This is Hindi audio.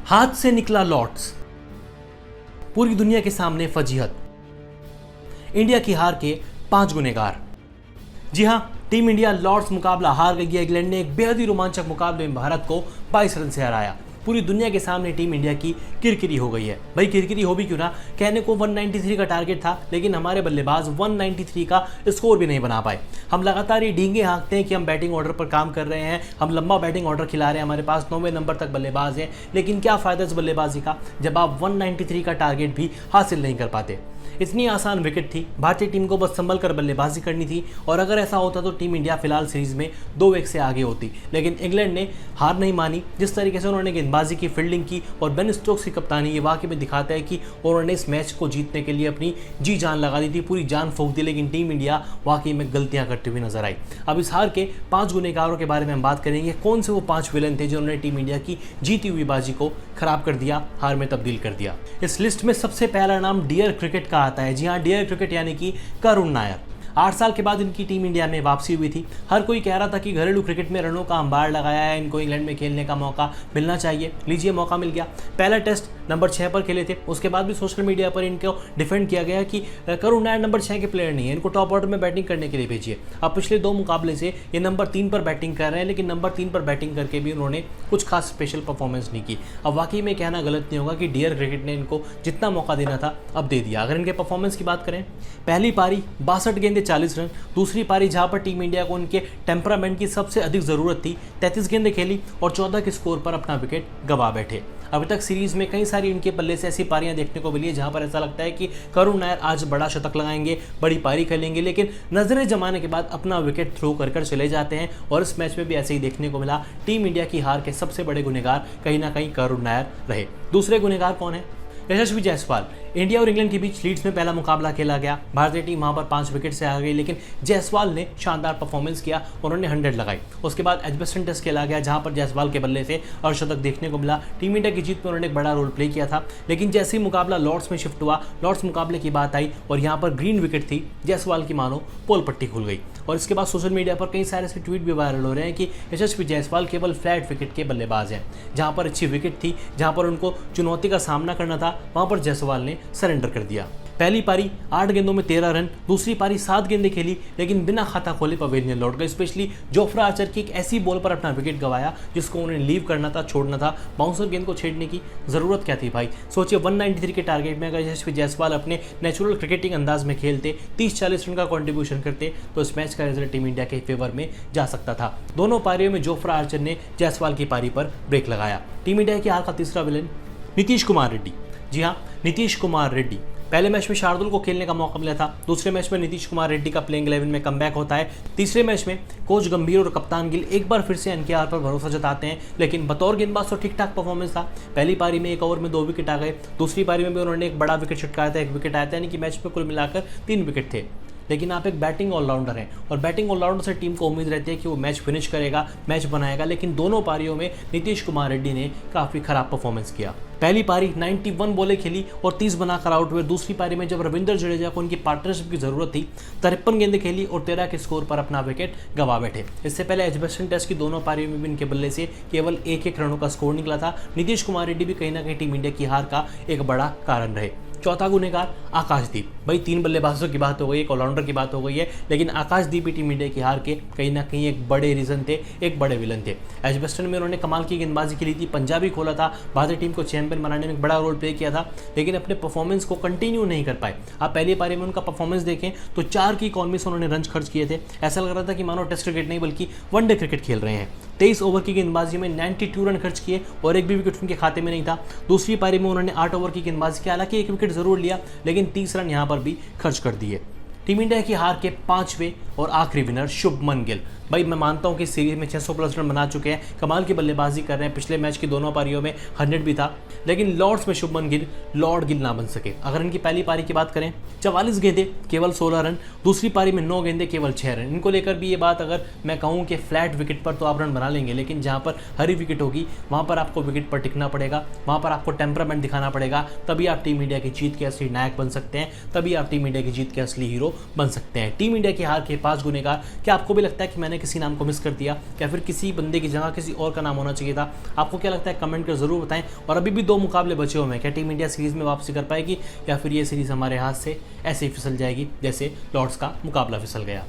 हाथ से निकला लॉर्ड्स, पूरी दुनिया के सामने फजीहत। इंडिया की हार के 5 गुनेगार। जी हां, टीम इंडिया लॉर्ड्स मुकाबला हार गई है। इंग्लैंड ने एक बेहद ही रोमांचक मुकाबले में भारत को 22 रन से हराया। पूरी दुनिया के सामने टीम इंडिया की किरकिरी हो गई है। भाई किरकिरी हो भी क्यों ना, कहने को 193 का टारगेट था, लेकिन हमारे बल्लेबाज 193 का स्कोर भी नहीं बना पाए। हम लगातार ये डींगे हाँकते हैं कि हम बैटिंग ऑर्डर पर काम कर रहे हैं, हम लंबा बैटिंग ऑर्डर खिला रहे हैं, हमारे पास 9वें नंबर तक बल्लेबाज हैं, लेकिन क्या फ़ायदा इस बल्लेबाजी का जब आप 193 का टारगेट भी हासिल नहीं कर पाते। इतनी आसान विकेट थी, भारतीय टीम को बस संभल कर बल्लेबाजी करनी थी, और अगर ऐसा होता तो टीम इंडिया फिलहाल सीरीज में 2-1 से आगे होती। लेकिन इंग्लैंड ने हार नहीं मानी। जिस तरीके से उन्होंने गेंदबाजी की, फील्डिंग की और बेन स्टोक्स की कप्तानी, ये वाकई में दिखाता है कि उन्होंने इस मैच को जीतने के लिए अपनी जी जान लगा दी थी, पूरी जान फूंक दी। लेकिन टीम इंडिया वाकई में गलतियां करती हुई नजर आई। अब इस हार के 5 गुनेगारों के बारे में हम बात करेंगे। कौन से वो 5 विलन थे जिन्होंने टीम इंडिया की जीती हुई बाजी को खराब कर दिया, हार में तब्दील कर दिया। इस लिस्ट में सबसे पहला नाम डियर क्रिकेट का आता है। जी हाँ, डियर क्रिकेट यानी कि करुण नायर। 8 साल के बाद इनकी टीम इंडिया में वापसी हुई थी। हर कोई कह रहा था कि घरेलू क्रिकेट में रनों का अंबार लगाया है, इनको इंग्लैंड में खेलने का मौका मिलना चाहिए। लीजिए, मौका मिल गया। पहला टेस्ट नंबर 6 पर खेले थे, उसके बाद भी सोशल मीडिया पर इनको डिफेंड किया गया कि करुण नायर नंबर 6 के प्लेयर नहीं है, इनको टॉप ऑर्डर में बैटिंग करने के लिए भेजिए। अब पिछले 2 मुकाबले से ये नंबर 3 पर बैटिंग कर रहे हैं, लेकिन नंबर 3 पर बैटिंग करके भी उन्होंने कुछ खास स्पेशल परफॉर्मेंस नहीं की। अब वाकई में कहना गलत नहीं होगा कि डियर क्रिकेट ने इनको जितना मौका देना था अब दे दिया। अगर इनके परफॉर्मेंस की बात करें, पहली पारी 62 गेंदे 40 रन, दूसरी पारी जहां पर टीम इंडिया को उनके टेम्परामेंट की सबसे अधिक जरूरत थी, 33 गेंदें खेली और 14 के स्कोर पर अपना विकेट गंवा बैठे। अभी तक सीरीज में कई सारी इनके बल्ले से ऐसी पारियां देखने को मिली है जहां पर ऐसा लगता है कि करुण नायर आज बड़ा शतक लगाएंगे, बड़ी पारी खेलेंगे, लेकिन नजरें जमाने के बाद अपना विकेट थ्रो कर चले जाते हैं। और इस मैच में भी ऐसे ही देखने को मिला। टीम इंडिया की हार के सबसे बड़े गुनेगार कहीं ना कहीं करुण नायर रहे। दूसरे गुनेगार कौन है? यशस्वी जायसवाल। इंडिया और इंग्लैंड के बीच लीड्स में पहला मुकाबला खेला गया। भारतीय टीम वहां पर 5 विकेट से आ गई, लेकिन जायसवाल ने शानदार परफॉर्मेंस किया, उन्होंने 100 लगाई। उसके बाद एजबेस्टन टेस्ट खेला गया जहां पर जायसवाल के बल्ले से अर्धशतक देखने को मिला। टीम इंडिया की जीत में उन्होंने एक बड़ा रोल प्ले किया था। लेकिन जैसे ही मुकाबला लॉर्ड्स में शिफ्ट हुआ, लॉर्ड्स मुकाबले की बात आई और यहाँ पर ग्रीन विकेट थी, जायसवाल की मानो पोल पट्टी खुल गई। और इसके बाद सोशल मीडिया पर कई सारे ऐसे ट्वीट भी वायरल हो रहे हैं कि यशस्वी जायसवाल केवल फ्लैट विकेट के बल्लेबाज हैं। जहां पर अच्छी विकेट थी, जहां पर उनको चुनौती का सामना करना था, वहां पर जायसवाल ने सरेंडर कर दिया। पहली पारी 8 गेंदों में 13 रन, दूसरी पारी 7 गेंदें खेली, लेकिन बिना खाता खोले पवेलियन लौट गए। स्पेशली जोफ्रा आर्चर की एक ऐसी बॉल पर अपना विकेट गंवाया जिसको उन्हें लीव करना था, छोड़ना था। बाउंसर गेंद को छेड़ने की जरूरत क्या थी भाई? सोचिए, 193 के टारगेट में अगर यशस्वी जायसवाल अपने नेचुरल क्रिकेटिंग अंदाज में खेलते, 30-40 रन का कॉन्ट्रीब्यूशन करते, तो इस मैच का रिजल्ट टीम इंडिया के फेवर में जा सकता था। दोनों पारियों में जोफ्रा आर्चर ने जायसवाल की पारी पर ब्रेक लगाया। टीम इंडिया की हार का तीसरा विलन नीतीश कुमार रेड्डी। जी हाँ, नीतीश कुमार रेड्डी। पहले मैच में शार्दुल को खेलने का मौका मिला था, दूसरे मैच में नीतीश कुमार रेड्डी का प्लेइंग 11 में कमबैक होता है। तीसरे मैच में कोच गंभीर और कप्तान गिल एक बार फिर से एनकेआर पर भरोसा जताते हैं, लेकिन बतौर गेंदबाज तो ठीक ठाक परफॉर्मेंस था। पहली पारी में 1 ओवर में 2 विकेट आ गए, दूसरी पारी में भी उन्होंने एक बड़ा विकेट छिटकाया था, 1 विकेट आया था, यानी कि मैच में कुल मिलाकर 3 विकेट थे। लेकिन आप एक बैटिंग ऑलराउंडर हैं और बैटिंग ऑलराउंडर से टीम को उम्मीद रहती है कि वो मैच फिनिश करेगा, मैच बनाएगा, लेकिन दोनों पारियों में नीतीश कुमार रेड्डी ने काफ़ी खराब परफॉर्मेंस किया। पहली पारी 91 बॉलें खेली और 30 बनाकर आउट हुए। दूसरी पारी में जब रविंद्र जडेजा को उनकी पार्टनरशिप की जरूरत थी, 53 गेंदें खेली और 13 के स्कोर पर अपना विकेट गंवा बैठे। इससे पहले एजबेस्टन टेस्ट की दोनों पारियों में भी इनके बल्ले से केवल 1-1 रनों का स्कोर निकला था। नीतीश कुमार रेड्डी भी कहीं ना कहीं टीम इंडिया की हार का एक बड़ा कारण रहे। चौथा गुनेगार आकाशदीप। भाई 3 बल्लेबाजों की बात हो गई, एक ऑलराउंडर की बात हो गई है, लेकिन आकाशदीप भी टीम इंडिया की हार के कहीं ना कहीं एक बड़े रीजन थे, एक बड़े विलन थे। एजबेस्टन में उन्होंने कमाल की गेंदबाजी खेली थी, पंजाबी खोला था, भारतीय टीम को चैंपियन बनाने में एक बड़ा रोल प्ले किया था, लेकिन अपने परफॉर्मेंस को कंटिन्यू नहीं कर पाए। आप पहली पारी में उनका परफॉर्मेंस देखें तो 4 की इकॉनमी से उन्होंने रन खर्च किए थे। ऐसा लग रहा था कि मानो टेस्ट क्रिकेट नहीं बल्कि वनडे क्रिकेट खेल रहे हैं। 23 ओवर की गेंदबाजी में 92 रन खर्च किए और एक भी विकेट उनके खाते में नहीं था। दूसरी पारी में उन्होंने 8 ओवर की गेंदबाजी की, हालांकि 1 विकेट जरूर लिया, लेकिन 30 रन यहां पर भी खर्च कर दिए। टीम इंडिया की हार के 5वें और आखिरी विनर शुभमन गिल। भाई मैं मानता हूं कि सीरीज में 600+ रन बना चुके हैं, कमाल की बल्लेबाजी कर रहे हैं, पिछले मैच की दोनों पारियों में 100 भी था, लेकिन लॉर्ड्स में शुभमन गिल लॉर्ड गिल ना बन सके। अगर इनकी पहली पारी की बात करें, 44 गेंदें केवल 16 रन, दूसरी पारी में 9 गेंदें केवल 6 रन। इनको लेकर भी ये बात अगर मैं कहूँ कि फ्लैट विकेट पर तो आप रन बना लेंगे, लेकिन जहाँ पर हरी विकेट होगी वहाँ पर आपको विकेट पर टिकना पड़ेगा, वहाँ पर आपको टेम्परामेंट दिखाना पड़ेगा, तभी आप टीम इंडिया की जीत के असली नायक बन सकते हैं, तभी आप टीम इंडिया की जीत के असली हीरो बन सकते हैं। टीम इंडिया की हार के 5 गुनेगार। क्या आपको भी लगता है कि मैंने किसी नाम को मिस कर दिया, या फिर किसी बंदे की जगह किसी और का नाम होना चाहिए था? आपको क्या लगता है, कमेंट कर जरूर बताएं। और अभी भी 2 मुकाबले बचे हुए हैं, क्या टीम इंडिया सीरीज में वापसी कर पाएगी या फिर ये सीरीज हमारे हाथ से ऐसे ही फिसल जाएगी जैसे लॉर्ड्स का मुकाबला फिसल गया?